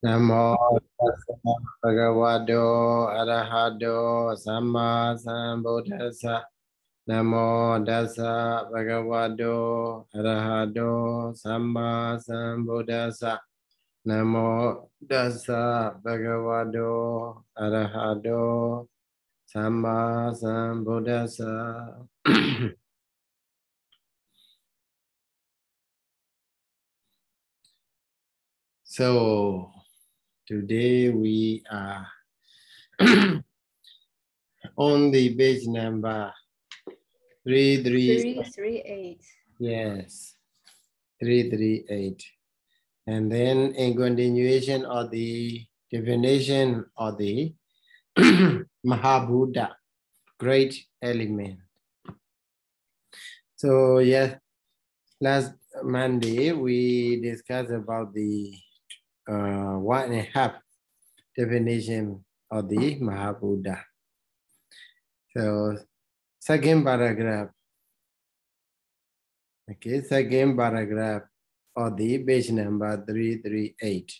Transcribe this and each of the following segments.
Namo tassa bhagavato arahato samma sambuddhassa. Namo tassa bhagavato arahato samma sambuddhassa. Namo tassa bhagavato arahato samma sambuddhassa. So today we are on the page number 338. Yes, 338. And then in continuation of the definition of the Mahabhuta, great element. So yes, last Monday we discussed about the 1.5 definition of the Mahabhuta. So second paragraph. Okay, second paragraph of the page number 338.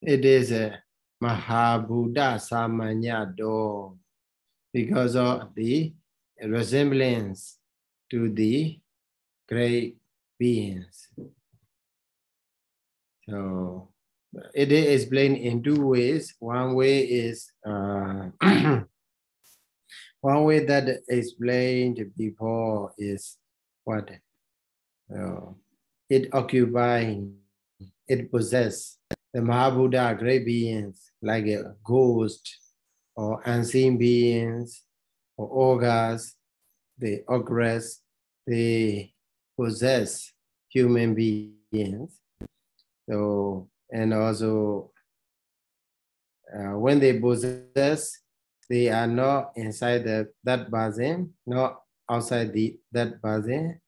It is a Mahabhuta Samanyato because of the resemblance to the great beings. So it is explained in two ways. One way is one way that explained before is what it occupies, it possesses the Mahabhuta great beings like a ghost or unseen beings or ogres, the ogress, they possess human beings. So, and also when they possess, they are not inside that basin, not outside that basin,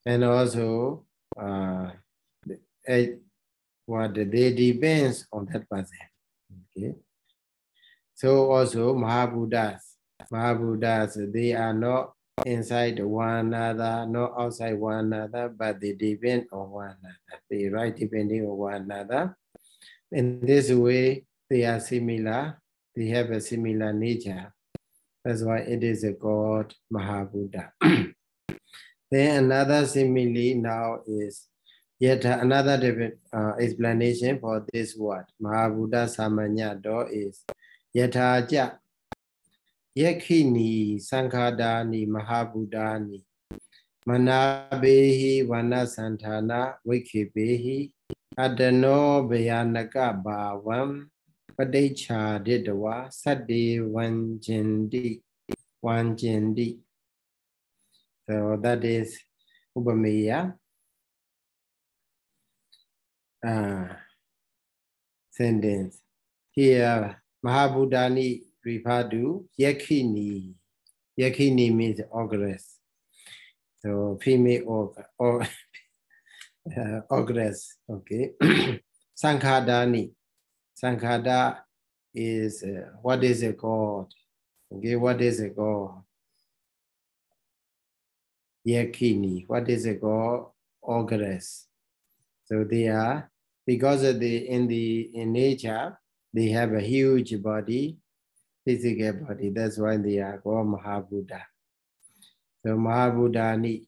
and also what they depends on that basin. Okay. So also Mahabhutas, they are not inside one another, not outside one another, but they depend on one another. They right depending on one another. In this way, they are similar. They have a similar nature. That's why it is called Mahabhuta. Then another simile now is yet another different explanation for this word. Mahabhuta Samanyato is Yataja Yakhini Sankhadani Mahabhutani Manabehi Vanasantana Vikibehi Adano Bayanaka Bhavam Padecha Didwa Sade Wanjindi. So that is Upameya sentence. Here Mahabhutani refer to Yakhini. Yakhini means ogress. So female ogress. Okay. Sankhadani. Sankhada is what is it called? Okay, what is it called? Yakhini. What is it called? Ogress. So they are, because of in nature, they have a huge body, physical body. That's why they are called Mahabhuta. So Mahabhutani.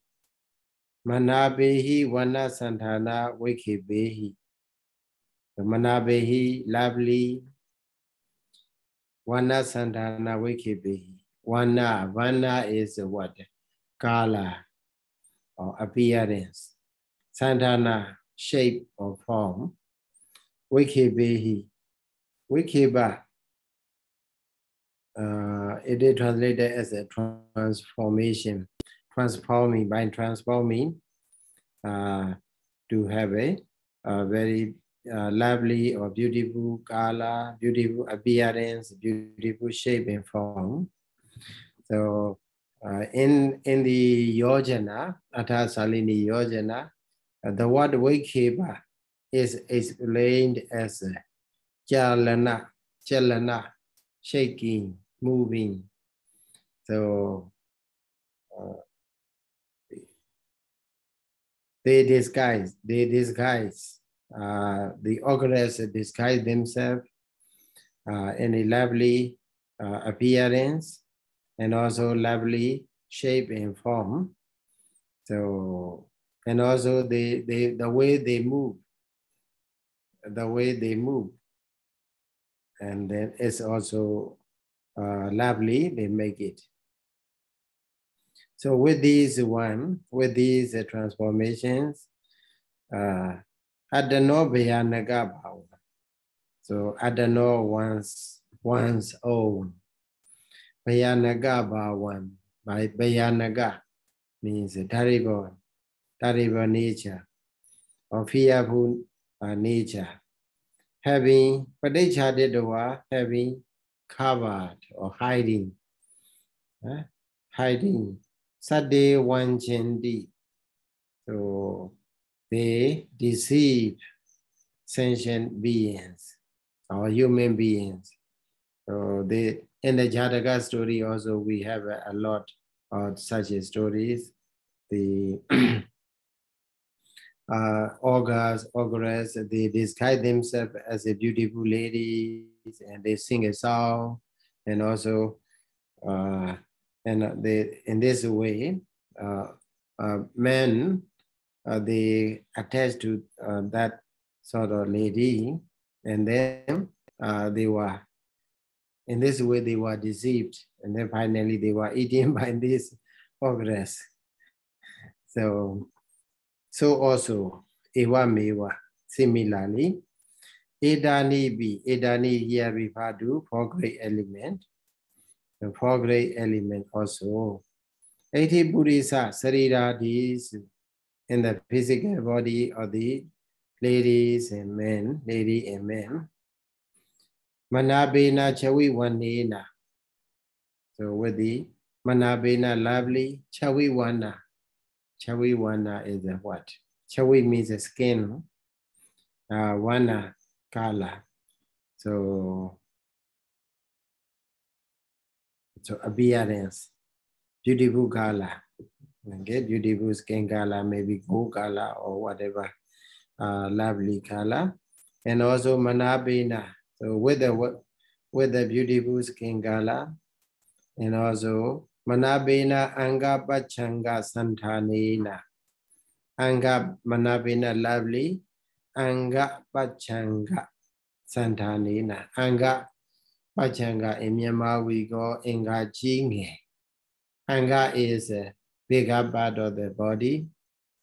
Manabehi Vana Santana Vikibehi. So Manabehi, lovely. Vana Santana Vikibehi. Vana is what? Color or appearance. Santana, shape or form. Vikibehi. Vikiba. It is translated as a transformation. Transforming, by transforming to have a very lovely or beautiful color, beautiful appearance, beautiful shape and form. So in the Yojana, Atha Salini Yojana, the word Vikiba is explained as chalana, shaking, moving. So they disguise the organists disguise themselves in a lovely appearance and also lovely shape and form. So, and also the way they move, and then it's also lovely, they make it. So with these transformations, Adano Bhayanaga Bhava. So Adano one's own. Bhayanaga Bhavan, by Bhayanaga means terrible nature, or fearful nature. Having Padechadidwa, having covered or hiding. Hiding. Sade Wanchendi. So they deceive sentient beings or human beings. So they, in the Jataka story also we have a lot of such stories. The augurs, they disguise themselves as a beautiful ladies and they sing a song, and also they, in this way men they attach to that sort of lady, and then they were, in this way they were deceived, and then finally they were eaten by this augurs. So also Ewa Mewa, similarly, Edani here refer to 4 great element. The 4 great element also. 80 Purisa Sarira, these in the physical body of the ladies and men, lady and men. Manabena Chawi Wanena. So with the Manabena lovely, Chawi Wana. Chawi Wana is the what? Chawi means the skin. Wana, color. So appearance. Beautiful color. Okay, beautiful skin color, maybe gold color or whatever. Lovely color. And also Manabena. So with the beautiful skin color, and also Manabena Anga Pachanga Santanena. Anga Manabena lovely. Anga Pachanga Santanena. Anga Pachanga in Myanmar we go Anga Jinge. Anga is a bigger part of the body.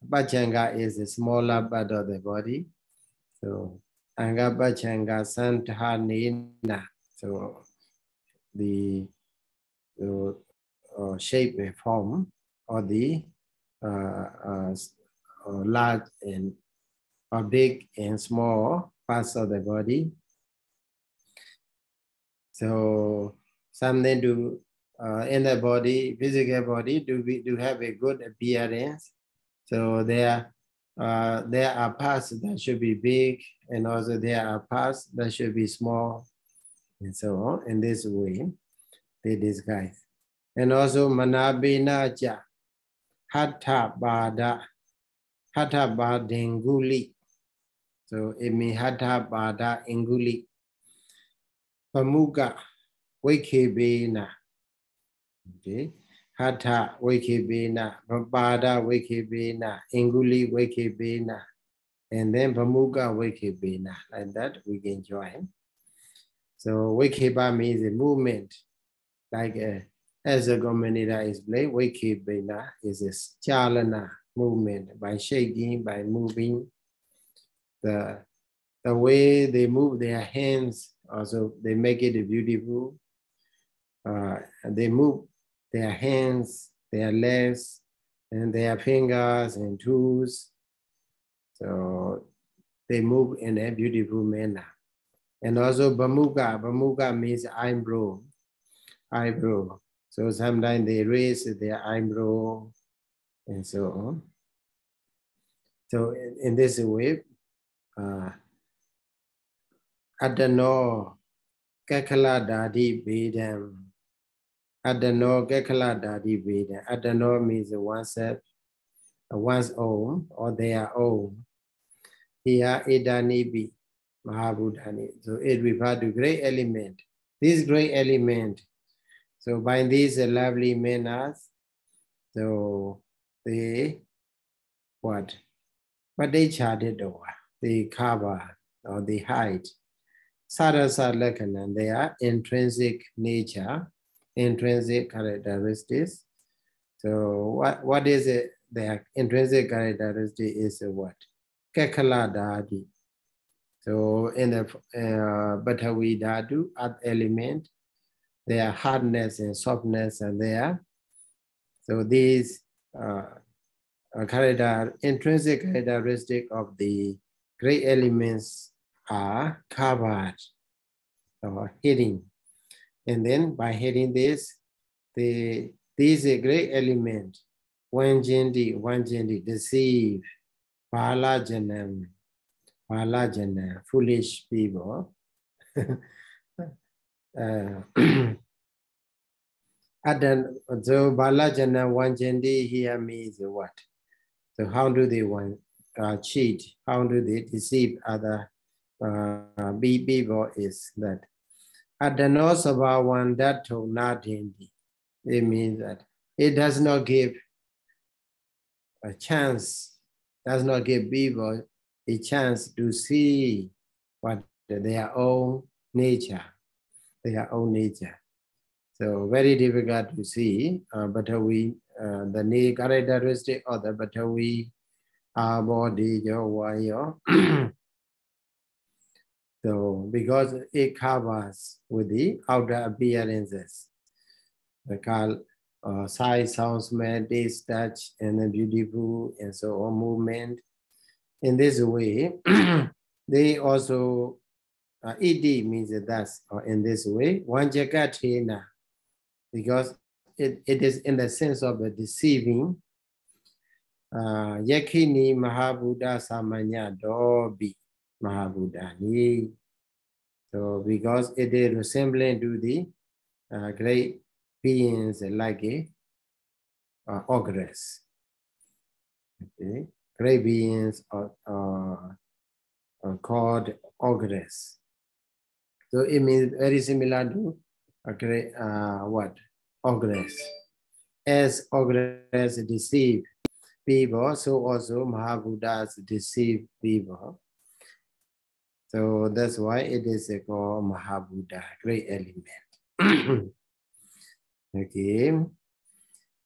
Pachanga is a smaller part of the body. So Anga Pachanga Santanena. So the shape and form of the large and big and small parts of the body. So something to in the body, physical body, to have a good appearance. So there are parts that should be big, and also there are parts that should be small, and so on. In this way, they disguise. And also Manabena Ja, Hatha Bada, Hatha Badenguli. So it means Hatha Bada Inguli. Pamuga Wekebena. Okay. Hatha Wekebena, Bada Wekebena, Inguli Wekebena, and then Pamuga Wekebena. Like that we can join. So Wekeba means a movement, like as a Gomanida is played, Wekebena is a chalana movement, by shaking, by moving. The way they move their hands, also they make it beautiful. They move their hands, their legs, and their fingers and toes. So they move in a beautiful manner. And also Bamuga means eyebrow. So sometimes they raise their eyebrow and so on. So in this way, Adano Kakala Dadi Vedam. Adano Kakala Dadi Vedam. Adano means oneself, one's own or their own. Here, Edanibi, Mahabhutani. So it refers to great element. This great element. So by these lovely manners, so they what? But they charted over, they cover or they hide. Sarasa Lakanan, they are intrinsic nature, intrinsic characteristics. So what is it? Their intrinsic characteristic is what? Kekala Dadi. So in the Batawi Dadu, earth element, their hardness and softness are there. So these intrinsic characteristic of the great elements are covered or hidden. And then by hitting this, these great element, one deceive, Bala Janam, foolish people. So Bala Janam, Wanjandi here means what? So how do they cheat? How do they deceive other people is that Adano Sabawan Dato Nadindi. It means that it does not give a chance, does not give people a chance to see what their own nature, So very difficult to see, but the characteristic of the Batawi body, so because it covers with the outer appearances, the size, sound, smell, taste, touch, and the beautiful, and so on movement. In this way, they also ED means thus, or in this way, one jagatina, because it is in the sense of the deceiving. Yakini Mahabuddha Samanya Dobi Mahabuddhani. So because it is resembling to the great beings like a ogress. Okay. Great beings are called ogress. So it means very similar to a great ogress. As ogress deceive people, so also Mahabuddhas deceive people. So that's why it is called Mahabuddha, great element. Okay.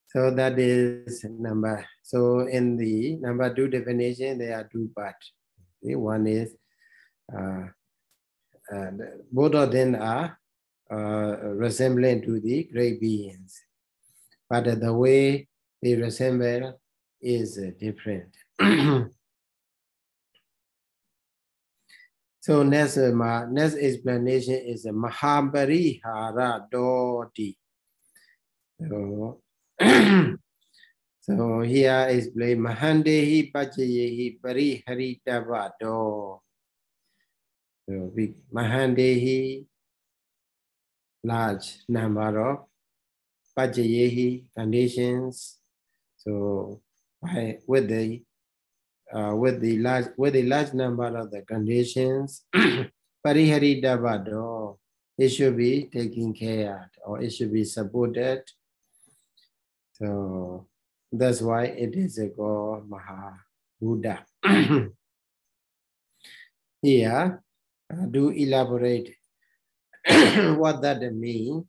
So that is number. So in the number 2 definition, there are 2 parts. Okay. One is both of them are resembling to the great beings, but the way they resemble is different. So next explanation is Mahaparihara Doti. So here is explained Mahandehi Pajayehi Pariharitava Do. So Mahandehi, large number of Pajayehi conditions. So with the large number of the conditions, Pariharitava, it should be taken care of, or it should be supported. So that's why it is called Mahabuddha. Here, do elaborate what that means.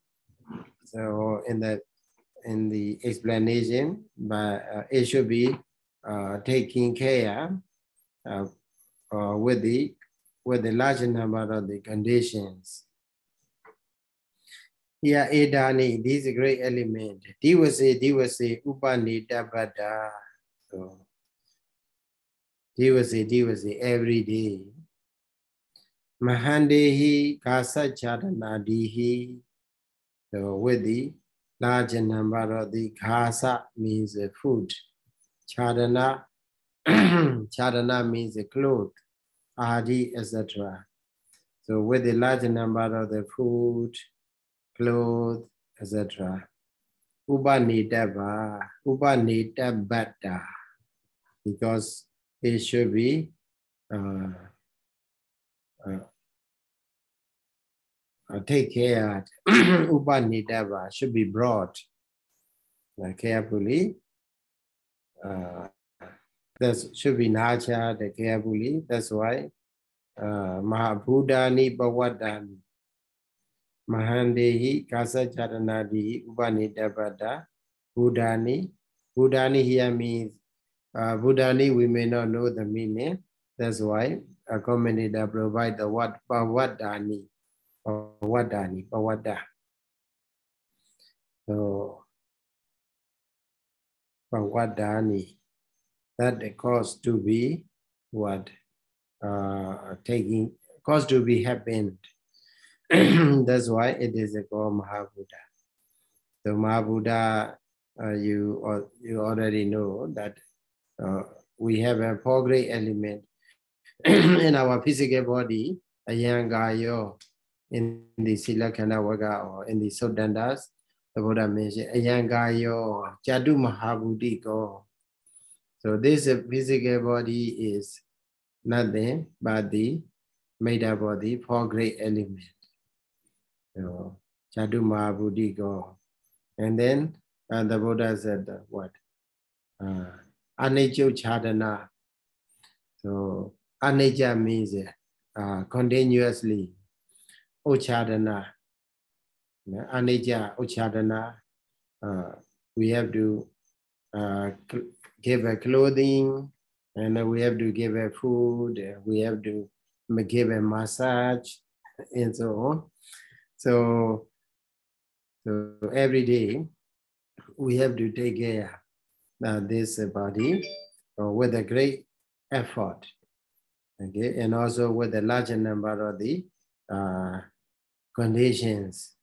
So in the explanation, but it should be taking care with the large number of the conditions. Here, Edani, this is a great element. Divase, Upanidabhada. So, Divase, every day. Mahandehi, Kasa Chadanadihi. So, with the large number of the Kasa means food. Chadana, Chadana means cloth, Adi, etc. So, with the large number of the food, clothes, etc. Upanidabha, because it should be take care. Upanidava should be brought carefully. That should be nurtured carefully. That's why Mahabhudani Bhawadani Mahandehi Kasacharanadi Upanidavada Buddhani. Buddhani here means Buddhani, we may not know the meaning. That's why a commentator provide the word Bhawadani. Bhawadani, Bhavada. So Bhawadani. That cause to be what? Cause to be happened. That's why it is called Mahabuddha. So Mahabuddha, you already know that we have a 4 great element in our physical body, Ayangayo, in the Silakkhana Vaga or in the Sodhandas, the Buddha mentioned Ayangayo, Jadu Mahabuddhiko. So this physical body is nothing but the made up body, 4 great elements. So Jadu Mahabuddhiko. And then the Buddha said what? Anicca Chadana. So Anicca means continuously. Uchadana. Anicca, Uchadana. We have to give a clothing, and we have to give a food, we have to give a massage, and so on. So every day we have to take care of this body with a great effort, okay, and also with a larger number of the conditions.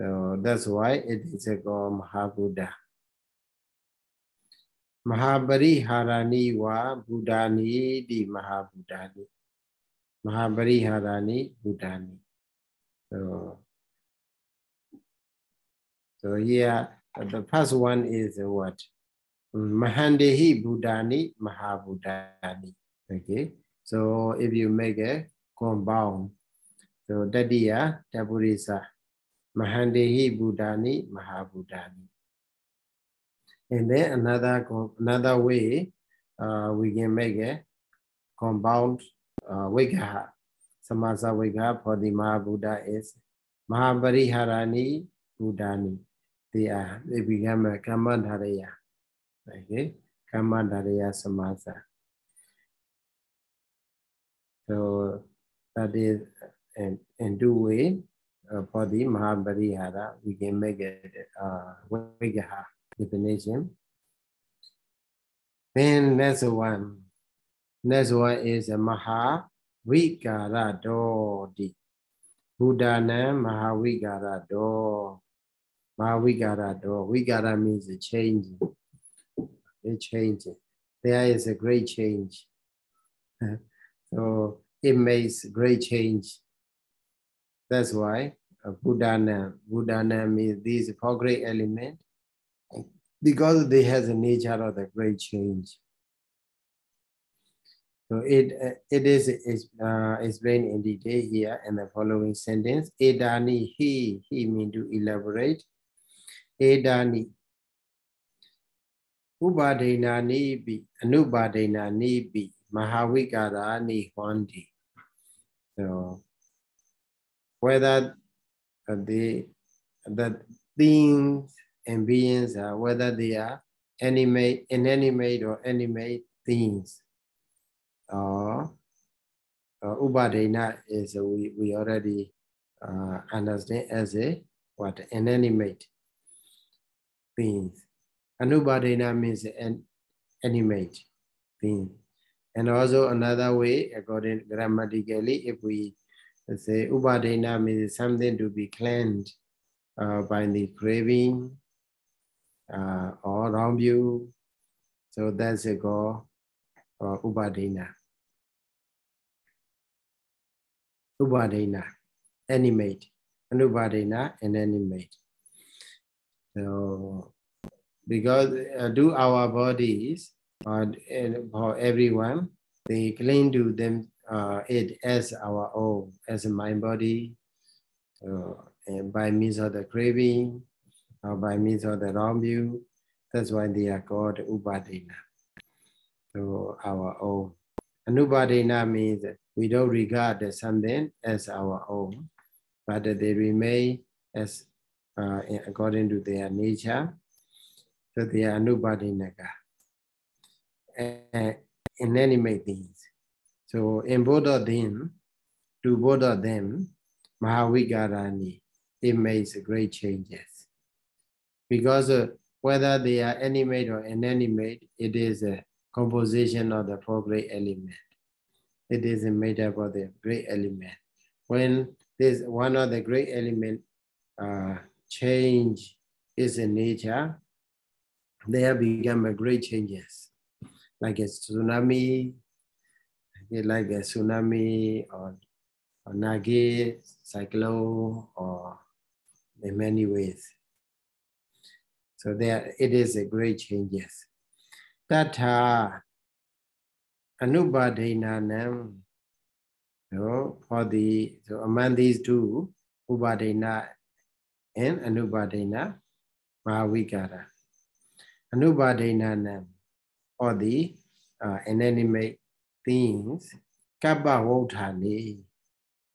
So that's why it is called Mahabuddha. Mahabari Harani wa Buddhani di Mahabuddhani. Mahabari Harani Buddhani. So here the first one is what? Mahandehi Buddhani Mahabuddhani. Okay. So if you make a compound, so Dadiya Tapurisa Mahandehi Buddhani Mahabuddhani. And then another way we can make a compound Vigraha. Samasa Vigraha for the Mahabuddha is Mahabariharani Buddhani. They become a Kammadharaya. Okay, Kammadharaya Samasa. So that is in 2 ways for the Mahabarihara we can make it Vigraha definition. Then next one is a Mahavikarado. Buddhana Mahavikarado. Mahavikarado. Vikara means a change. A change. There is a great change. So it makes great change. That's why Buddhana means these 4 great elements, because they have the nature of the great change. So it is explained in detail here in the following sentence. Edani, he means to elaborate. Edani, Upadena bi, Anubadena bi, Mahavikara ni Hwandi. So whether the things and beings are, whether they are inanimate or animate things, or Upadena is we already understand as a what? Inanimate things. Anubadena means an animate thing. And also another way, according grammatically, if we say Upadena means something to be cleansed by the craving or wrong view. So that's a called Upadena. Upadena, animate. Anubadena, inanimate. So because do our bodies, for everyone, they cling to them it as our own, as a mind body, and by means of the craving, or by means of the wrong view. That's why they are called upadena. So our own. Anupadena means we don't regard something as our own, but they remain as according to their nature. So they are anupadenaka, inanimate things. So in both of them, to both of them, Mahavikarani, it makes great changes. Because whether they are animate or inanimate, it is a composition of the four great elements. It is made up of the great element. When there's one of the great element change is in nature, there become a great changes, like a tsunami, or nage, cyclone, or in many ways. So there it is a great changes. Tatha anupadenanam, for the, so among these two, upadena and anupadena, mahavikara. Anupadenanam, or the inanimate things, kappa votani.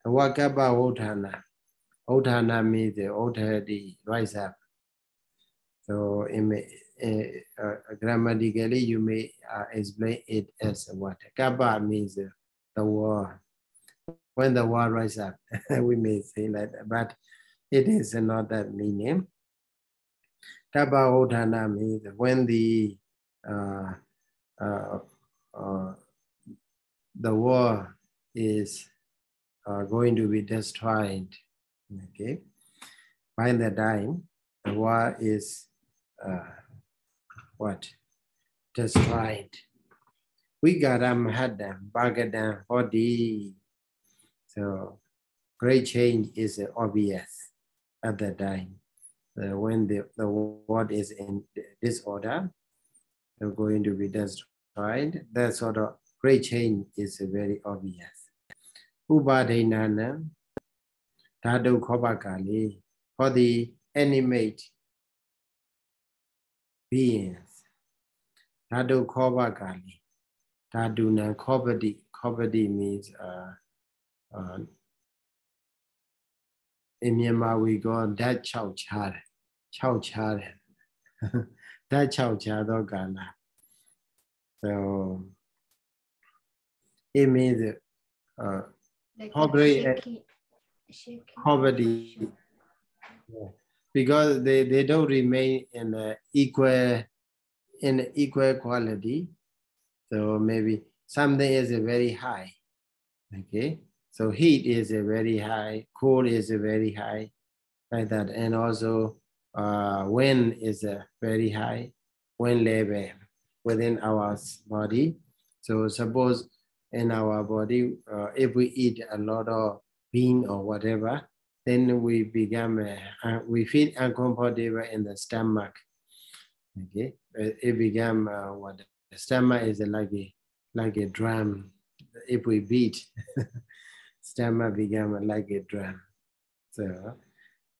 What kappa votana? Votana means the already rise up. So grammatically, you may explain it as what? Kappa means the war. When the war rises up, we may say like that, but it is not that meaning. Kappa votana means when the war is going to be destroyed. Okay, by the time the war is destroyed. Vigaram hadam bagadam hodi. So great change is obvious at that time. When the world is in disorder, they're going to be destroyed. That sort of great change is very obvious. Upadena dhatu khopakali, for the animate beings. Dhatu khopakali. Dhatu na khopati. Khopati means in Myanmar we go that chow char. That chow char gana. So it means poverty. Yeah. Because they don't remain in equal quality. So maybe something is very high. Okay. So heat is very high, cold is very high, like that. And also wind is very high, wind level within our body. So suppose in our body, if we eat a lot of bean or whatever, then we become, we feel uncomfortable in the stomach. Okay, it become what the stomach is like a drum. If we beat, stomach become like a drum. So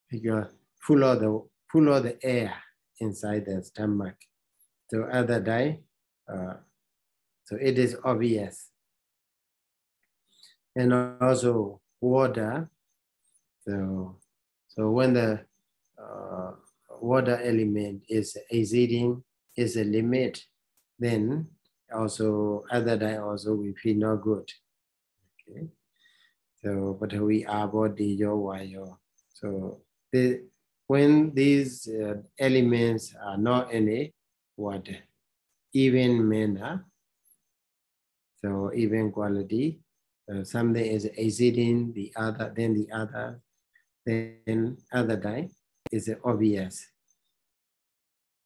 because full of the air inside the stomach. So at that time, so it is obvious. And also water. So when the water element is exceeding its a limit, then also at that time also we feel not good. Okay. So but we are body yo. So when these elements are not in a even manner, so even quality, something is exceeding the other, then other time is obvious.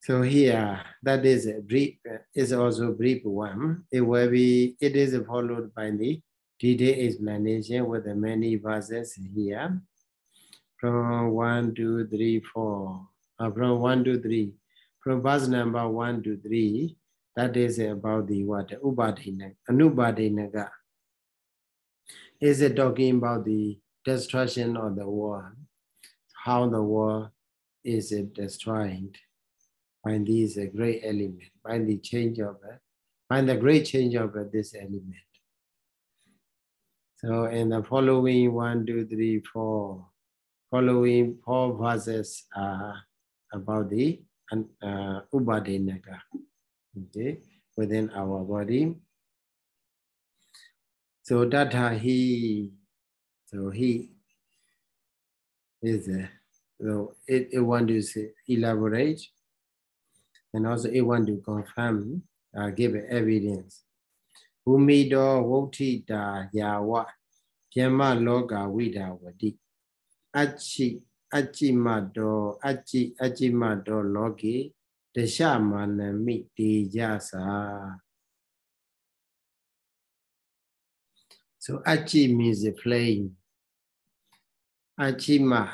So here, that is a brief, is also brief one. It is followed by the detailed explanation with the many verses here. From 1, 2, 3, 4. From 1 to 3. From verse number 1 to 3, That is about the what? Anupadinaka. Is it talking about the destruction of the world? How the world is it destroyed by these great element, by the change of it, by the great change of this element. So in the following 1, 2, 3, 4, following 4 verses are about the Upadinaka, okay, within our body. So that he is so it want to say, elaborate, and also it want to confirm, give evidence. Umido wotita yawa pyama loga vida wadi achimado logi deshamanami dijasa. So achi means a flame. Achimand.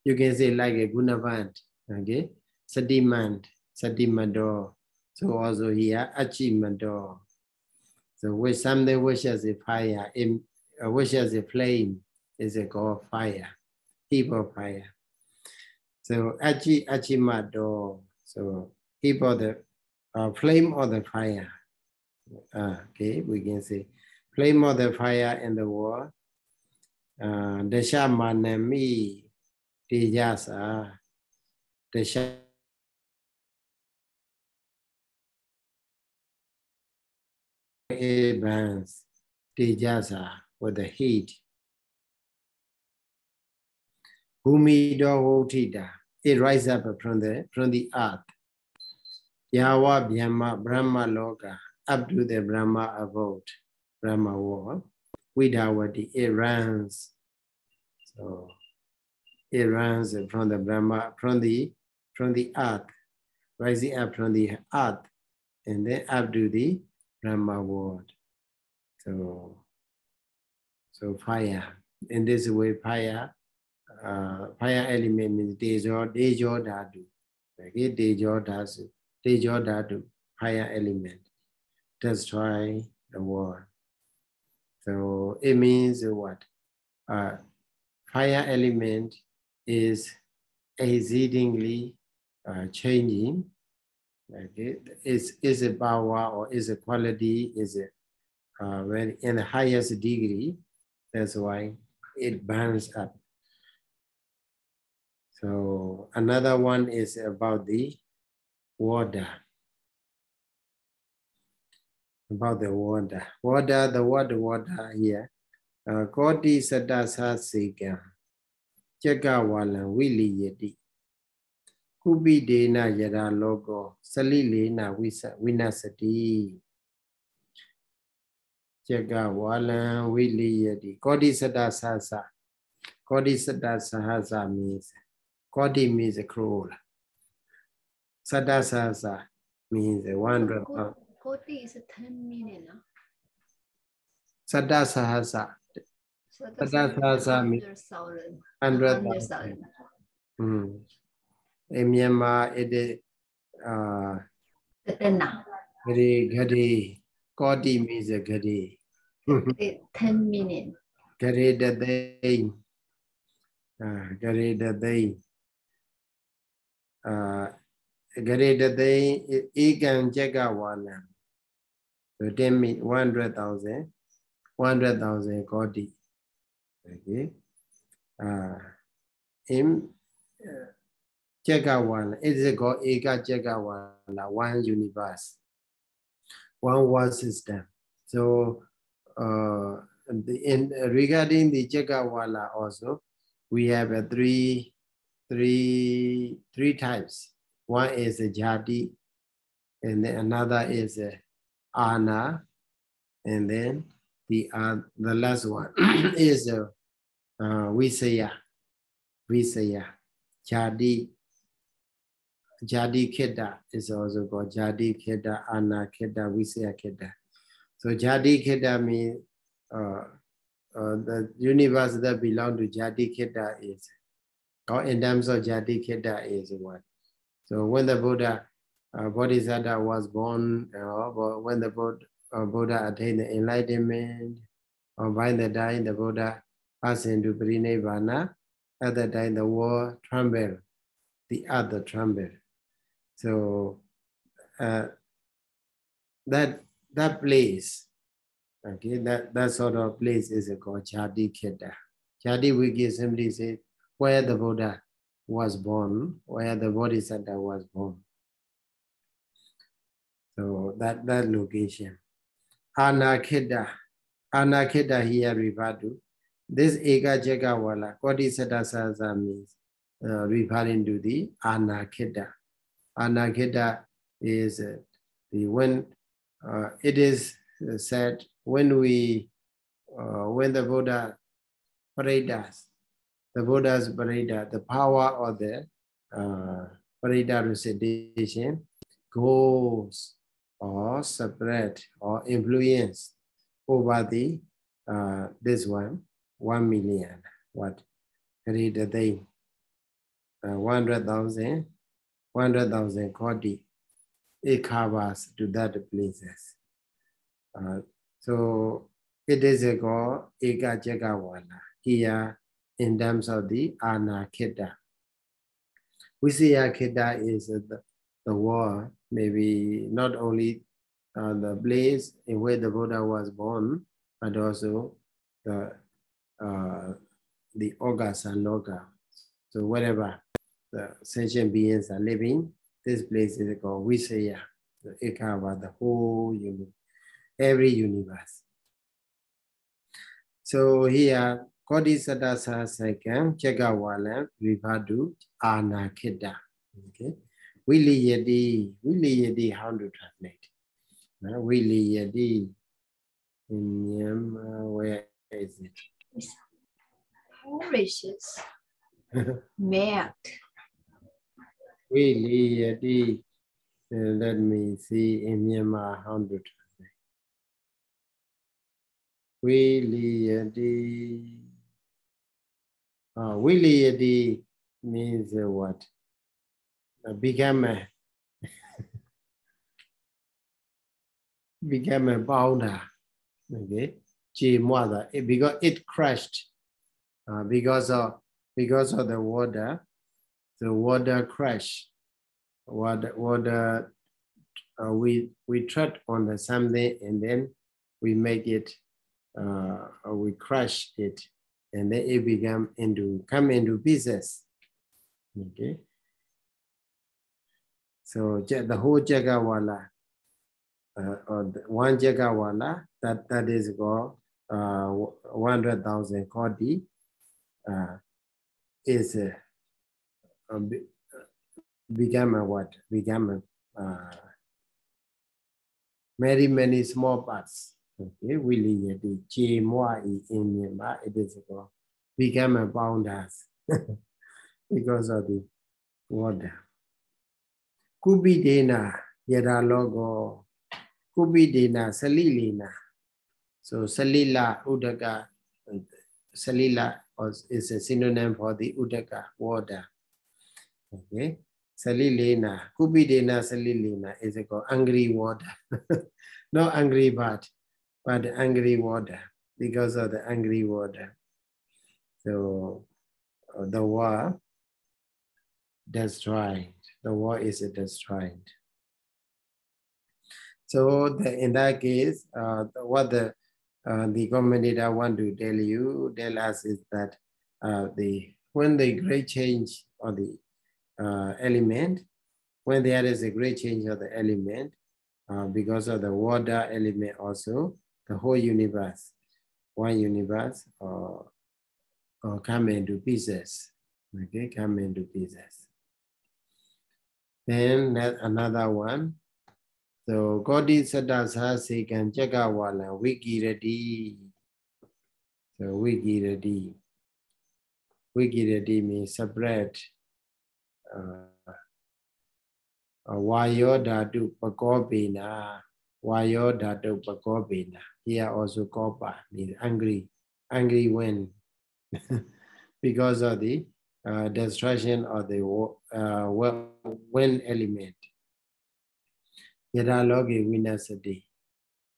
You can say like a gunavant, okay? Sadimado. So also here, achimado. So with something which has a fire, which has a flame, is a called fire, heap of fire. So achimado. So heap of the flame of the fire. Okay, we can say flame of the fire in the world. Desha manami tejasa. Desha it burns tejasa with the heat. Bhumido votita. It rises up from the earth. Yawa Brahma Loka. Up to the Brahma abode, Brahma world, Vidavati, it runs. So it runs from the Brahma, from the earth, rising up from the earth, and then up to the Brahma world. So fire. In this way, fire element means dejo dhatu. Okay, dejo dhatu, fire element. Destroy the world. So it means what? Fire element is exceedingly changing. Okay, is a power or is a quality, is a when in the highest degree. That's why it burns up. So another one is about the water. About the water. The word water here. Koti Sadasa Sekam. Chagawalan Willi Yeti. Kubi Dena Yada Logo. Salilena Winasati. Chagawalan Willi Yeti. Koti Sadasa. Koti Sadasa means. Koti means a cruel. Sadasa means a 100. Koti is 10 million. Sadasahasa. Sadasahasa means 100,000. In Myanmar, it is Gade. Koti means a Gade. 10 million. Gade the day. Gade the day. Gade the day, Egan Jagawana. So 10 means 100,000. 100,000 Koti. Okay. In Jagawana, it is called Eka Jagawana, one universe, one world system. So regarding the Jagawala also, we have three types. One is a Jati, and then another is a Ana, and then the last one is Visaya. Jadi Keda is also called Jadi Keda, Ana Keda, Visaya Keda. So Jadi Keda means the universe that belongs to Jadi Keda is, or in terms of Jadi Keda is what? So when the Buddha Bodhisattva was born, when the Buddha attained the enlightenment, or by the time the Buddha passed into Parinirvana, at that time the world trembled, the earth trembled. So that place, okay, that sort of place is called Chati Kheta. Chati Wiki simply says where the Buddha was born, where the Bodhisattva was born. So that location. Anakhita here referred to. This Eka Jagawala, Bodhisattva Sasa means referring to the Anakhita. Anakhita is when it is said when the Buddha Paridas, the Buddha's Parida, the power of the Parida recitation goes or spread or influence over the this 1 million, what? Read the thing. 100,000 kodi. It covers to that places. So it is a called Eka Jagawala here in terms of the Anakhita. Visaya is the word, maybe not only the place in where the Buddha was born, but also the Ogas and Loka. So wherever the sentient beings are living, this place is called Visaya. So it covers the whole universe, every universe. So here, Bodhisattva second, Jagawala, referred to Anakhita. Okay. Willi how to translate? Willi in Myanmar, where is it? Nourishes. Milk. Willi let me see in Myanmar how to translate. Willi means what? Became a powder, okay? Because it crashed, because of the water. The water crashed. We tread on the something and then we make it. We crush it, and then it come into pieces. Okay. So the whole Jagawala, or one Jagawala, that is called 100,000 kodi, is become a what? Become many small parts. Okay, Willi Yeti, Chimwa in Myanmar, it is called become a bounders because of the water. Kubidena Yada logo Kubidena Salilina. So Salila Uddaka, Salila is a synonym for the Uddaka water. Okay. Salilina, Kubidena Salilina is called angry water. Not angry bird, but angry water, because of the angry water. So the war destroyed. The war is destroyed. So in that case, what the commentator want to tell us is that when the great change of the element, when there is a great change of the element, because of the water element also, the whole universe, one universe, come into pieces. Okay, come into pieces. Then that's another one. So Bodhisattva Sasekan Jagawala Wikirati. So Wikirati. Wikirati means separate. Vayodhatu Pakopina. Vayodhatu Pakopina. Here also Kopa means angry. Angry wind. Because of the destruction of the wind element. Yada logi vinasati.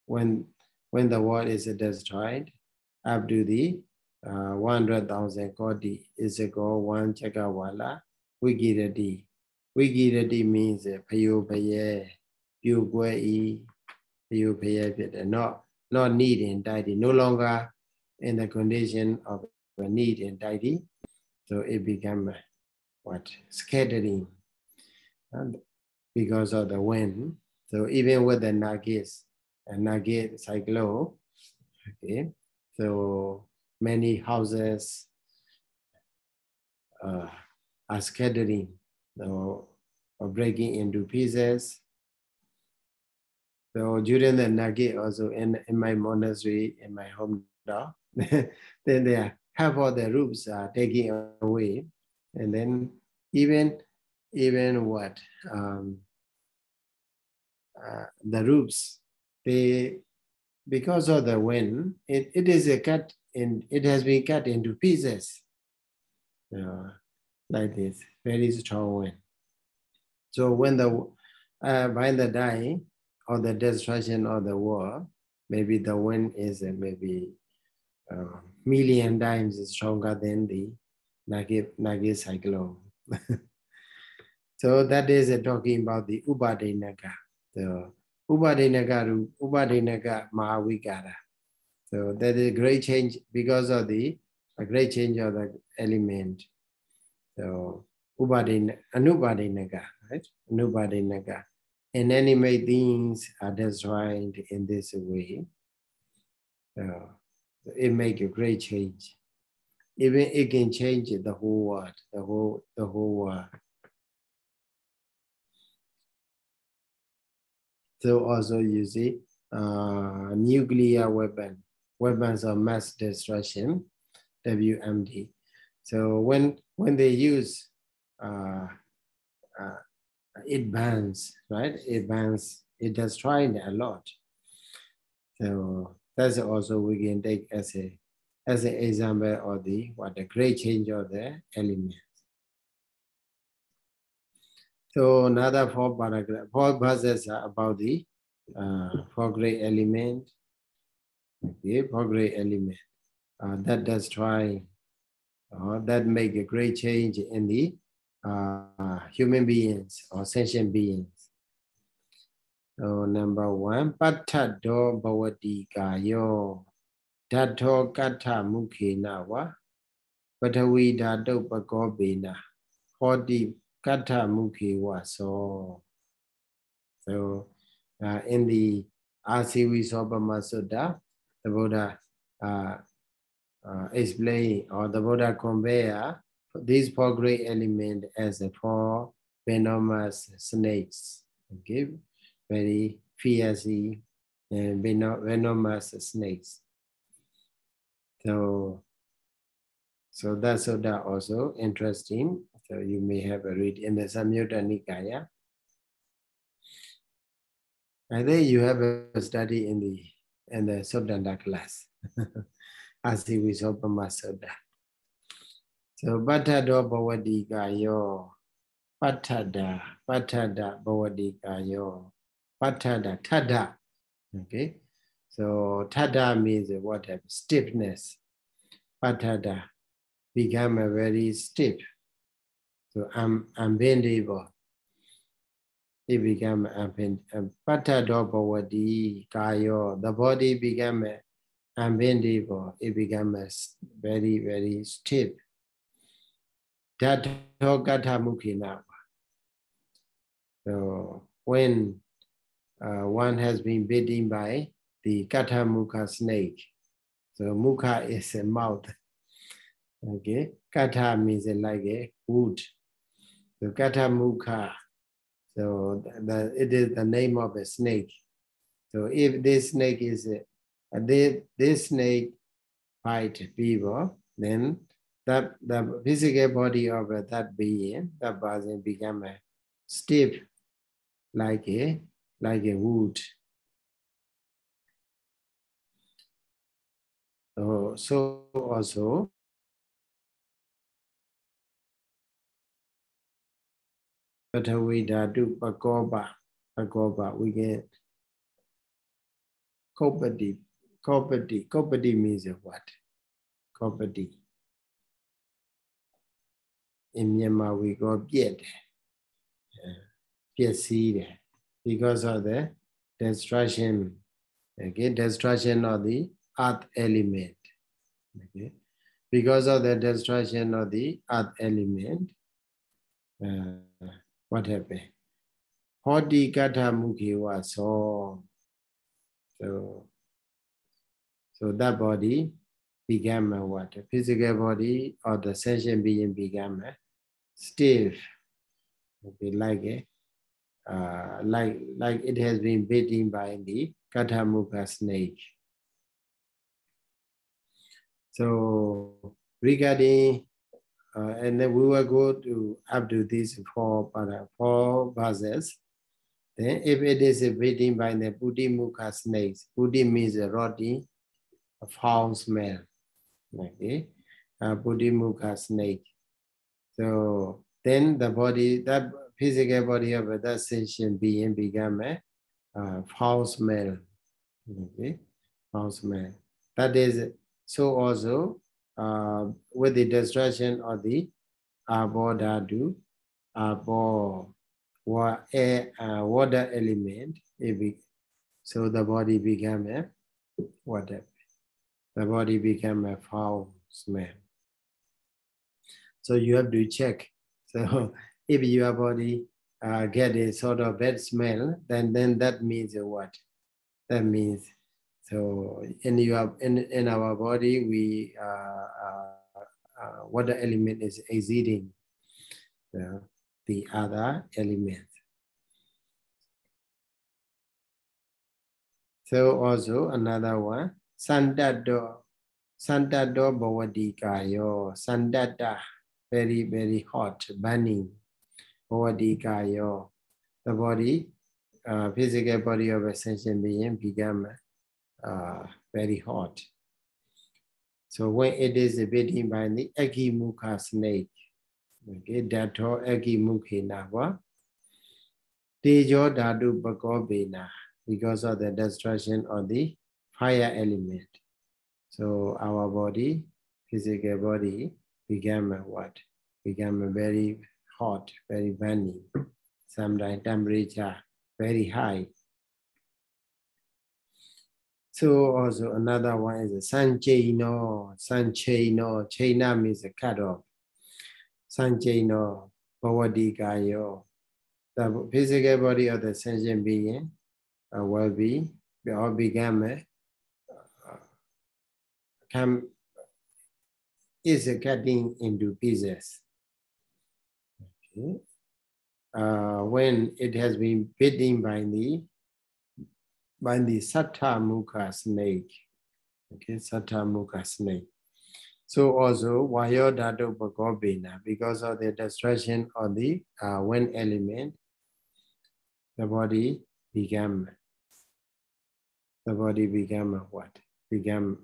When the world is destroyed, up to the 100,000 koti is a go one chakawala, wikirati. Wikirati means payo paye, pyu kwe payo paye, not need and tidy, no longer in the condition of need and tidy. So it become what? Scattering because of the wind. So even with the nagis, and nagit cyclone, okay, so many houses are scattering or breaking into pieces. So during the nagit also in my monastery, in my hometown, then they half of the roofs are taken away, and then even what the roofs, they, because of the wind, it is a cut in, it has been cut into pieces like this, very strong wind. So when the by the die or the destruction of the war, maybe the wind is maybe million times stronger than the Nagi cyclone. So that is talking about the Upadinaka. So Upadinaka Mahavikara. So that is a great change because of a great change of the element. So Anupadinaka, right? Anupadinaka. Inanimate things are destroyed in this way. So it makes a great change. Even it can change the whole world, the whole world. So also you see nuclear weapons of mass destruction, WMD. So when they use it burns, right? It burns, it destroys a lot. So that's also we can take as an example of the great change of the elements. So another four verses are about the four great elements. Okay, four great elements that destroy or that make a great change in the human beings or sentient beings. So number one, Paṭṭado bhavati kāyo Dato Katha Mukhena wa Patavi Dato Pakobena Hoti Katha Mukhe wa so. So in the Asivisopama Sutta, the Buddha explain, or the Buddha compare these four great elements as the four venomous snakes. Okay, very fiercely and venomous snakes. So that's Sutta also interesting. So you may have a read in the Samyutta Nikaya. I think you have a study in the Sutta class. Asivisopama Sutta. So Paṭṭado bhavati kāyo Paṭṭada bhavati kāyo Paṭṭada tada. Okay. So tada means what? Stiffness. Paṭṭada become a very stiff. So unbendable. It become Paṭṭado bhavati kāyo. The body become unbendable. It becomes very, very stiff. Dato Katha Mukhena. So when one has been bitten by the Katha Mukha snake, so Mukha is a mouth. Okay, Katha means like a wood. So Katha Mukha, so it is the name of a snake. So if this snake is this snake bite people, then that the physical body of that being, that person become stiff like a wood. So also Patavi Dhatu Pakopa Agopa, we get Kopati. Kopati means what? Kopati. In Myanmar, we go Piet. Piet because of the destruction. Okay, destruction of the earth element. Okay, because of the destruction of the earth element, what happened? Hoti Kathāmukhi was so that body became a what? A physical body or the sentient being became a stiff. Okay, like it has been bitten by the Kathāmukha snake. So regarding, and then we will go to up to these four verses. Then if it is bitten by the Buddhimukha snakes, Buddhi means a rotting, a foul smell. Okay, Buddhimukha snake. So then the body, that physical body of that sentient being become a foul smell. Okay, foul smell. That is so also with the destruction of the abodhatu, water element, so the body became a water. The body became a foul smell. So you have to check. So if your body get a sort of bad smell, then that means what? That means so in our body we water element is exceeding the other elements. So also another one, Sandado Bhavadikayo, Sandata, very, very hot, burning, Bhavadikayo, the body, physical body of a sentient being become very hot. So when it is bitten by the Akimukha snake, okay, Dato Akimukhina, Tejo Dadu Bakobena, because of the destruction of the fire element. So our body, physical body, became what? Became very hot, very burning. Sometimes temperature very high. So also another one is a Sanchaino. Chaina means a cut off. Sanchaino, Bhavadikayo. The physical body of the sentient being will be, or become is cutting into pieces. Okay. When it has been bitten by the Satthamukha snake. Okay, Satthamukha snake. So also Vayodhatu Bhagavena, because of the destruction of the wind element, the body became what? Became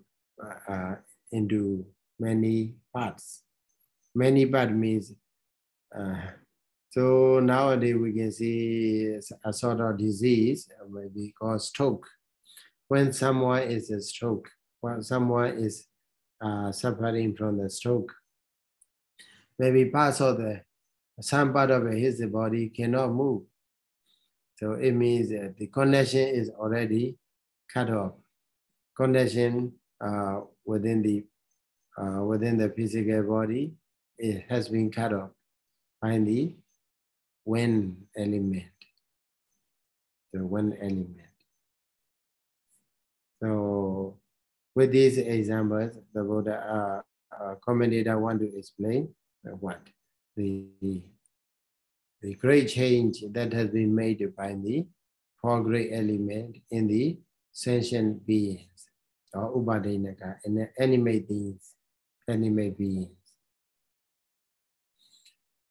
into many parts. Many parts means so nowadays we can see a sort of disease, maybe called stroke. When someone is a stroke, when someone is suffering from the stroke, maybe some part of his body cannot move. So it means that the connection is already cut off. Connection within the physical body, it has been cut off by the wind element. The wind element. So with these examples, the Buddha commentator want to explain what the great change that has been made by the four great elements in the sentient beings or upadinaka and the animate beings.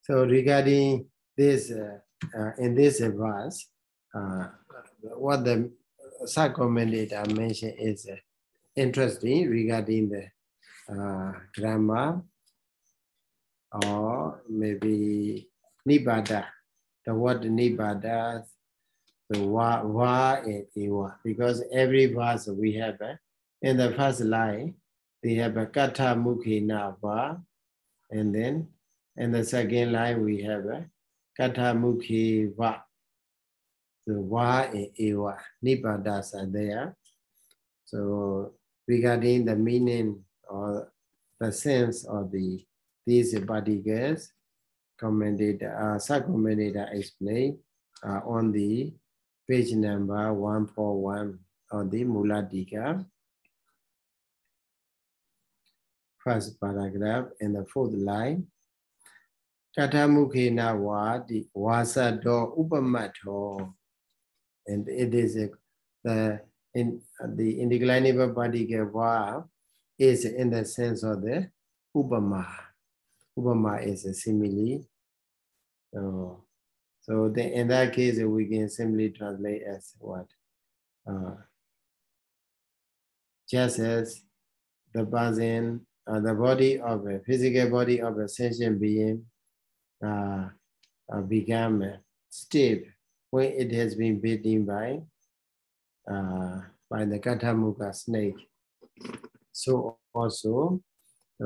So regarding this, in this verse, what the commentator mentioned is interesting regarding the grammar or maybe Nibbada. The word Nibbada So va and eva, because every verse we have in the first line, they have a kata mukhina va, and then in the second line we have a kata mukhi va. So va and eva, nipadas are there. So regarding the meaning or the sense of these particles, sub-commentator explain on the page number 141 on the Muladika, first paragraph and the fourth line. Katamukhena wadi wasado upamato, and it is the indeclinable particle va is in the sense of the upama. Upama is a simile. So in that case, we can simply translate as what? Just as the person, the body of a physical body of a sentient being become stiff when it has been bitten by the Katamukha snake. So also,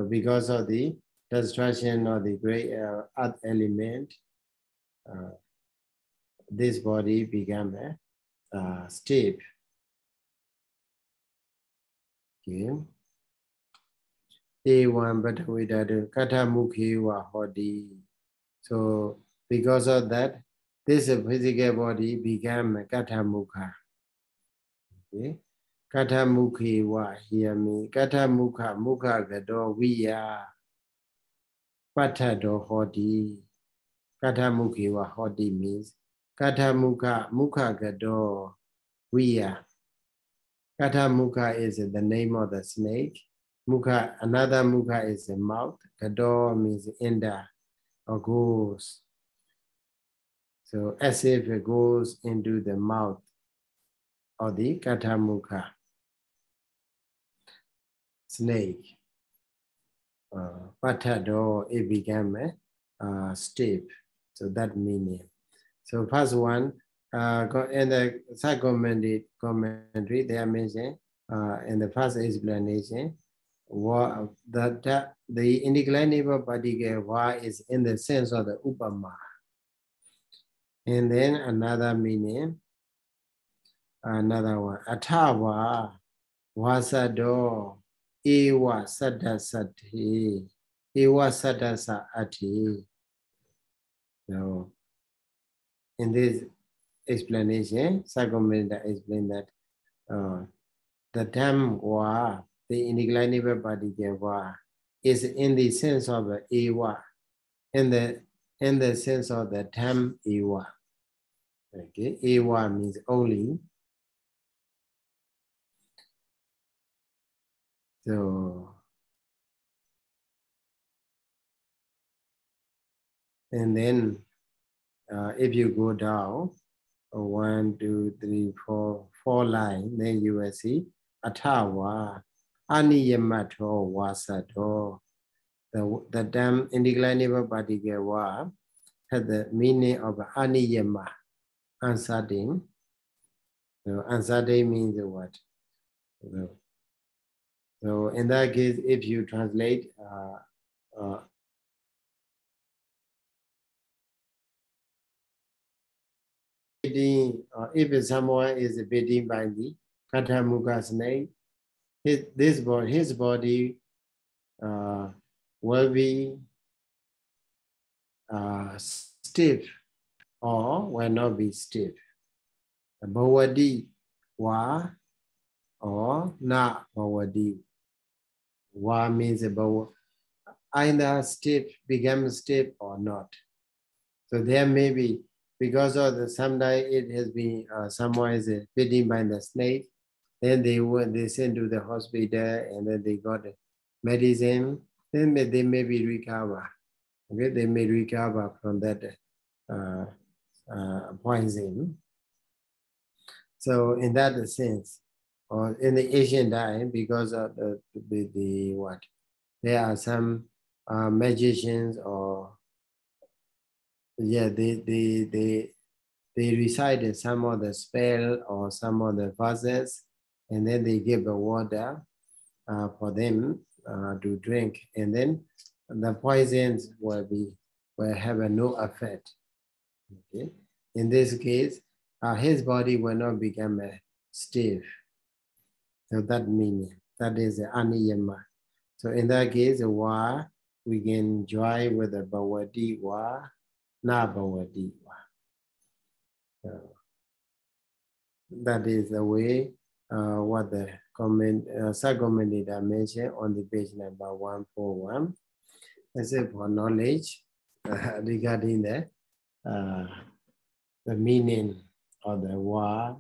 because of the destruction of the great earth element, this body became stiff. Okay. A1 but without Katamukhi wa hodi. So because of that, this physical body became Katamukha. Okay. Katamukhi wa hear me. Katamukha mukha gado viya patado hodi. Katamukhi wa hodi means Katamukha mukha gado viya. Katamukha is the name of the snake. Mukha, another mukha is the mouth. Gado means enter or goes. So as if it goes into the mouth of the Katamukha snake. Patado, it became stiff. So that meaning. So first one, in the second commentary, they are mentioned in the first explanation, the indeclinable particle va is in the sense of the upama. And then another meaning, another one, atava wasado ewa sadasati ewa sadasa ati. So in this explanation, Sagomenda explained that the term wa, the indeclinable particle wa, is in the sense of the ewa, in the sense of the term ewa. Okay, ewa means only. So, and then if you go down 1, 2, 3, 4 lines, then you will see atawa aniyamato wasato. The term indeclinable particle wa has the meaning of aniyama, uncertain. So uncertain means what? So in that case, if you translate if someone is bitten by the Katamukha snake, his body will be stiff or will not be stiff. Bhavadi wa or na bhavadi. Wa means either stiff, become stiff or not. So there may be, because of the sometimes it has been someone is bitten by the snake, then they send to the hospital and then they got medicine, then they may be recover. Okay, they may recover from that poison. So in that sense, or in the ancient time, because of the what, there are some magicians or yeah, they they recite some of the spell or some of the verses, and then they give the water for them to drink, and then the poisons will have no effect. Okay? In this case, his body will not become stiff. So that means that is aniyama. So in that case, we can join with the bhavati na bhavati So that is the way what the sub-commentator mentioned on the page number 141. That's it for knowledge regarding the meaning of the word.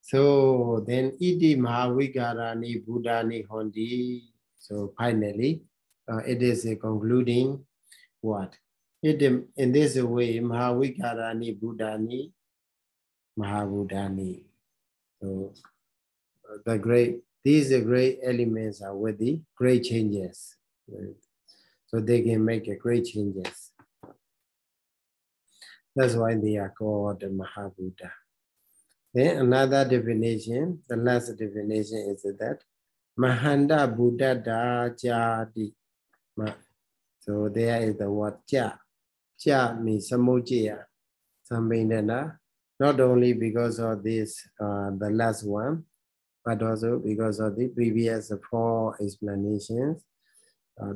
So then iti mahavikarani buddhani hondi. So finally, it is a concluding what? In this way, mahavikarani buddhani mahabuddhani. So these great elements are with the great changes. Right? So they can make a great changes. That's why they are called the Mahabuddha. Then another definition, the last definition is that Mahanda Buddha Da Jadi. So there is the word Cha. Cha means Samujaya, Sambindana. Not only because of this, the last one, but also because of the previous 4 explanations.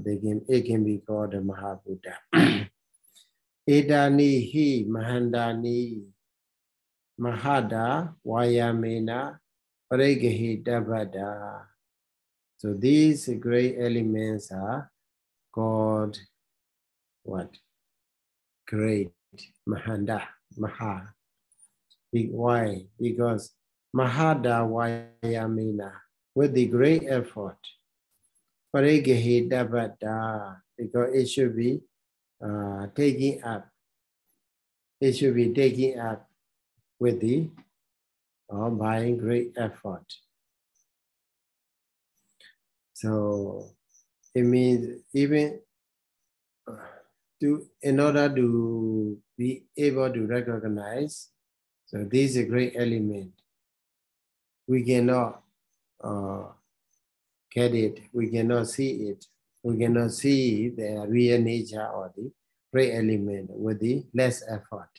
It can be called a Mahabuddha. Edani hi mahandani mahada vayamena parigahidabhada. So these great elements are called what? Great mahanda, maha. Why? Because mahada vayamena, with the great effort, parigahidabhada, because it should be taking up. It should be taking up with the by great effort. So it means even in order to be able to recognize, so this is a great element. We cannot get it. We cannot see it. We cannot see the real nature or the great element with the less effort.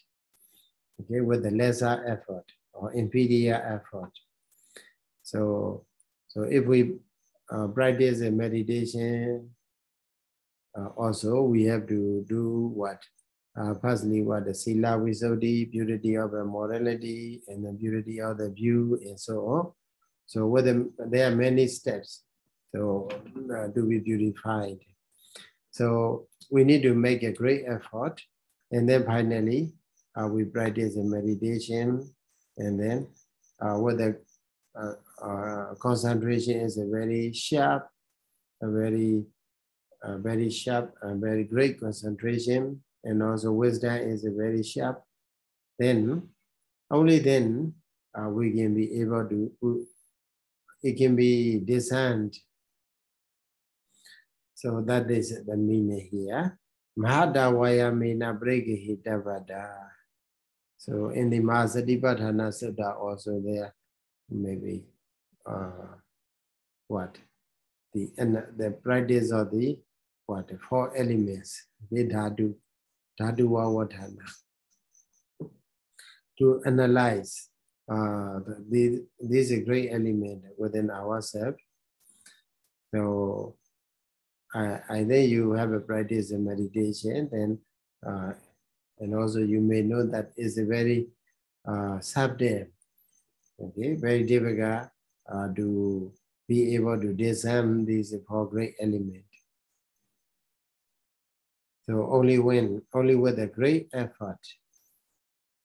Okay, with the lesser effort or inferior effort. So if we practice a meditation, also we have to do what? Firstly, what the sila visuddhi, purity of the morality, and the purity of the view, and so on. So there are many steps to be purified. So we need to make a great effort, and then finally we practice a meditation, and then with the concentration is a very sharp, very sharp, very great concentration, and also wisdom is a very sharp. Then only then we can be able to. It can be discerned. So that is the meaning here. Mahada vayamena brigahidavada. So in the Mahasatipatthana Sutta also there maybe what? The practice of the what? 4 elements. The dhatu vavadhana. To analyze this is a great element within ourselves. So either you have a practice of meditation, then and also you may know that it's a very subtle, okay, very difficult to be able to discern these 4 great elements. So only with a great effort,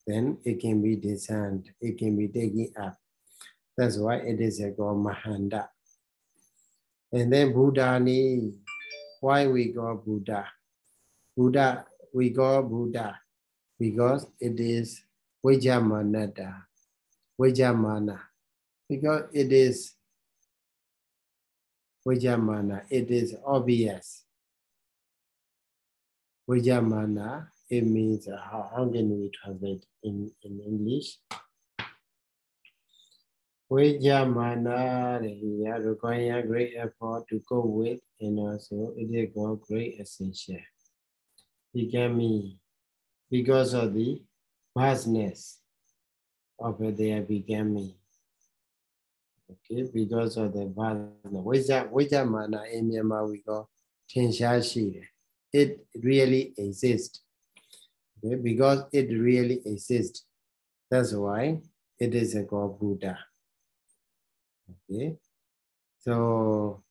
then it can be discerned, it can be taken up. That's why it is called Mahanda. And then Buddhani, why we call Buddha? Buddha, we call Buddha because it is Vijjamanada, Vijjamana. Because it is Vijjamana, it is obvious. Vijjamana it means how can we translate in English? Vijamana require great effort to cope with, and also it is called great essential. Becoming because of the vastness of their becoming. Okay, because of the vastness. Vijamana in Myanmar we call Tinshashi. It really exists. Okay, because it really exists. That's why it is called Buddha. Okay, so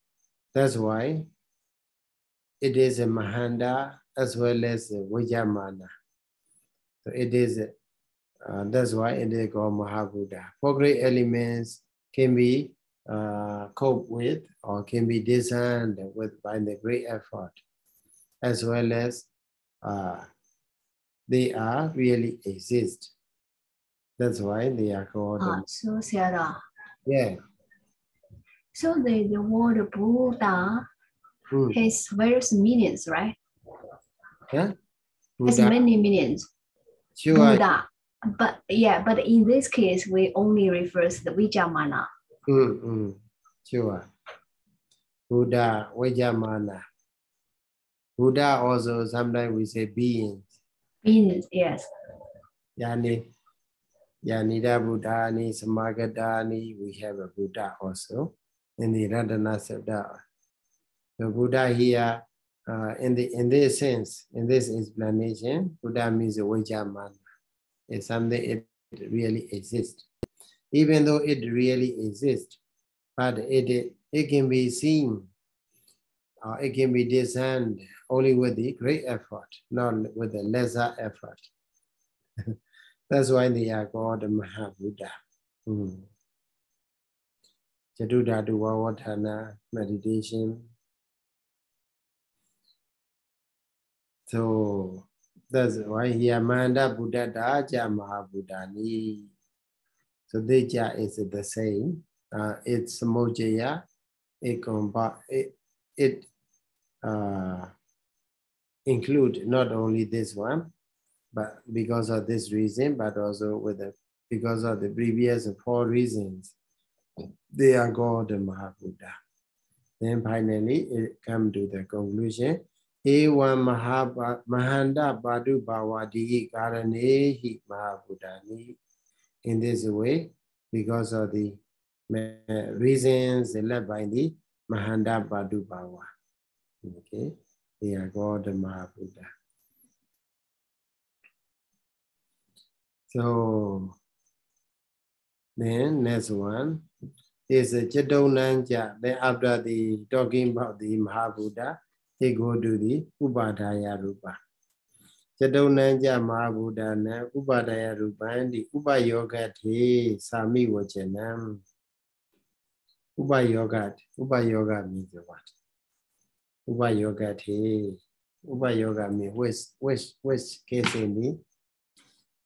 that's why it is a Mahanda as well as Vijamana. So it is, that's why it is called Mahabuddha. Four great elements can be coped with or can be discerned with by the great effort, as well as they are really exist. That's why they are called. So Sayadaw. Yeah. So the word Buddha has various meanings, right? Yeah. Has many meanings. Sure. Buddha. But yeah, but in this case, we only refer to the Vijamana. Sure. Buddha, Vijamana. Buddha also sometimes we say beings. Beings, yes. Yanida Buddhani, Samagadani, we have a Buddha also in the Radhana Sabda. The Buddha here, in this sense, in this explanation, Buddha means a Vijamana. It's something it really exists. Even though it really exists, but it can be seen, it can be discerned only with the great effort, not with the lesser effort. That's why they are called the Mahabuddha. Chatudha Vavadhana meditation. So that's why here Manda Buddha Daja Mahabuddhani. So Deja is the same. It's Mojaya. It include not only this one, but because of this reason, but also because of the previous 4 reasons, they are called the Mahabuddha. Then finally, it comes to the conclusion. Ewa Mahanda Badu Bhavadi Karanehi Mahabuddhani. In this way, because of the reasons led by the Mahanda Badu Bhava. Okay, they are called the Mahabuddha. So then next one is a Chedonanja. Then after the talking about the Mahabuddha, they go to the Upadaya Rupa. Chedonanja Mahabuddha na Upadaya Rupa and the Upayogati Sami Vajanam. Upayoga means what? Upayogati. Upayoga means which case in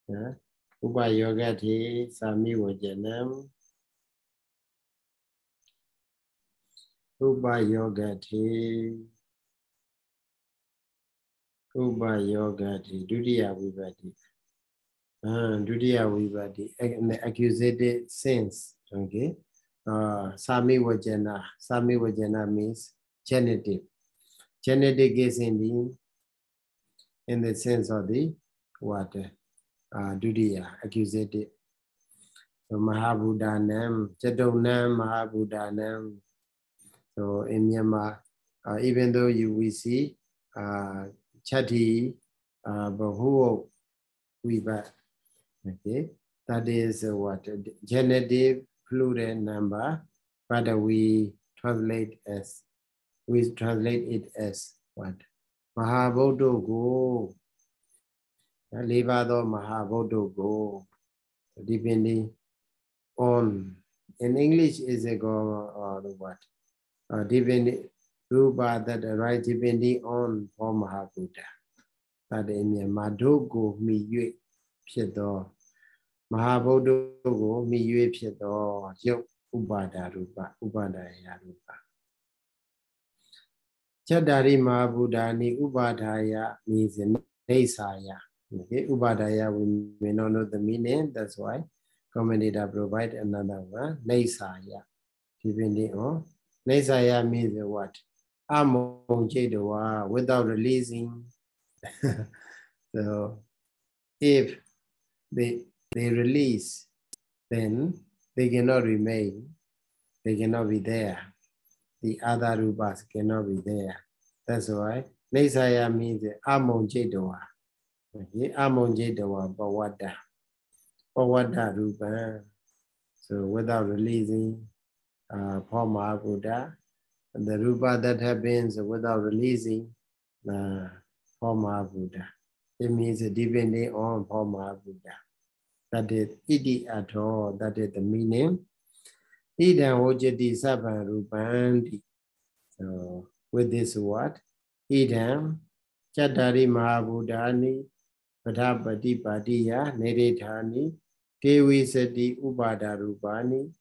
the Upayogati Sami Vajanam. Upayogati Dudiya Vivadi. Dudiya Vivadi, in the accusative sense. Okay. Sami Vajana means genitive. Genitive is in the sense of the what? Dudiya, accusative. So Mahabuddhanam, Chedonam Mahabuddhanam. So in Myanmar, even though we see Chati Bahuo Vivat, okay, that is what? Genitive plural number, but we translate it as what? Mahabuddho go. Levado Mahabuddho go. Depending on, in English is a go or what? Depending Rupa that right depending on for Mahabuddha. But in Myanmar go mi yue Piṭaka. Mahabuddho go mi yue Piṭaka. Yuk Upada Rupa, Upadaya Rupa. Chadari Mahabuddhani Upadaya means Nesaya. Okay, Ubadaya, we may not know the meaning, that's why commentator provide another one, Nesaya. Depending on Nesaya means what? Amonjedawa, without releasing. So if they release, then they cannot remain, they cannot be there. The other rupas cannot be there. That's why Nesaya means Amonjedawa. Okay, Amonjedawa Bawada. Bawada Rupa. So without releasing Pama Buddha, the Rupa that happens without releasing Pama Buddha. It means depending on Pama Buddha. That is Iti Ato, that is the meaning. Idam Ojati Saban Rupandi. So with this word, Idam Chatari Mahabuddhani Padapati Patiya Neretani Devi Sati Upada Rupani.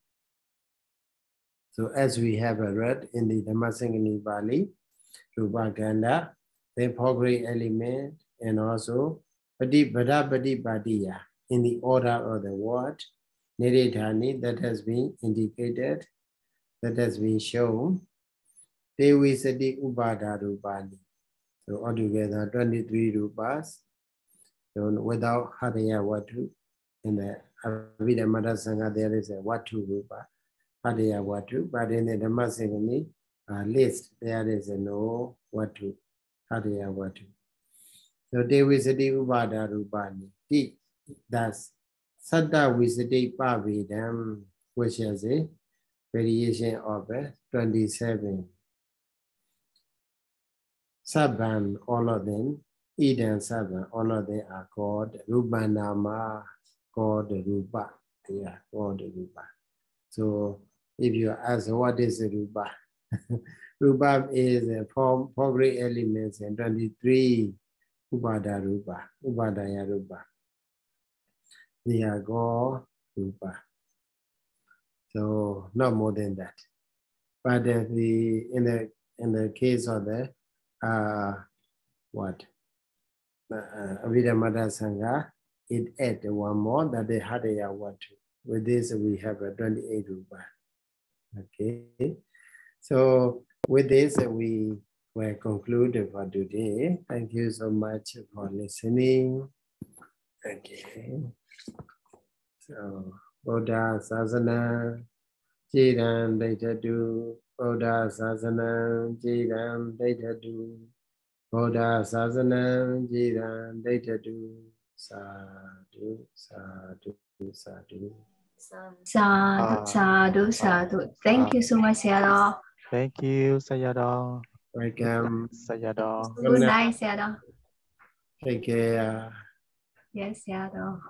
So as we have read in the Dhammasaṅgaṇī Bali, Rūpakaṇḍo, the four great element, and also Padapati Patiya in the order of the word, Neretani, that has been indicated, that has been shown, Devi Sati Upada Rupani. So altogether 23 rupas, so without Hadaya Vatu. In the Abhidhamma Sangha there is a Vatu rupa, Hadaya Vatu, but in the Dhammasaṅgaṇī list there is a no Vatu, Hadaya Vatu. So Devi Sati Upada Rupani. Thus Satta Visati Pavidam, which is a variation of 27. Saban, all of them, Idam Saban, all of them are called Rupanama, called Rupa. Yeah, called Rupa. So if you ask what is Rupa? Rupa is a four great elements and 23 Upada Rupa, Upadaya Rupa. They are called Rupa. So not more than that. But in the case of the Abhidhamma Sangha, it add one more that the Hadaya Vatu. With this we have a 28 rupa. Okay. So with this we will conclude for today. Thank you so much for listening. Okay. So Buddha Sasana Jiran Daitadu. Buddha Sasana Jiran Daitadu. Buddha Sasana Jiran Daitadu. Sadhu, sadhu, sadhu. Sadhu, sadhu, sadhu. Thank you so much, Sayadaw. Thank you, Sayadaw. Welcome. Sayadaw. Good night, Sayadaw. Take care. Yes, Sayadaw.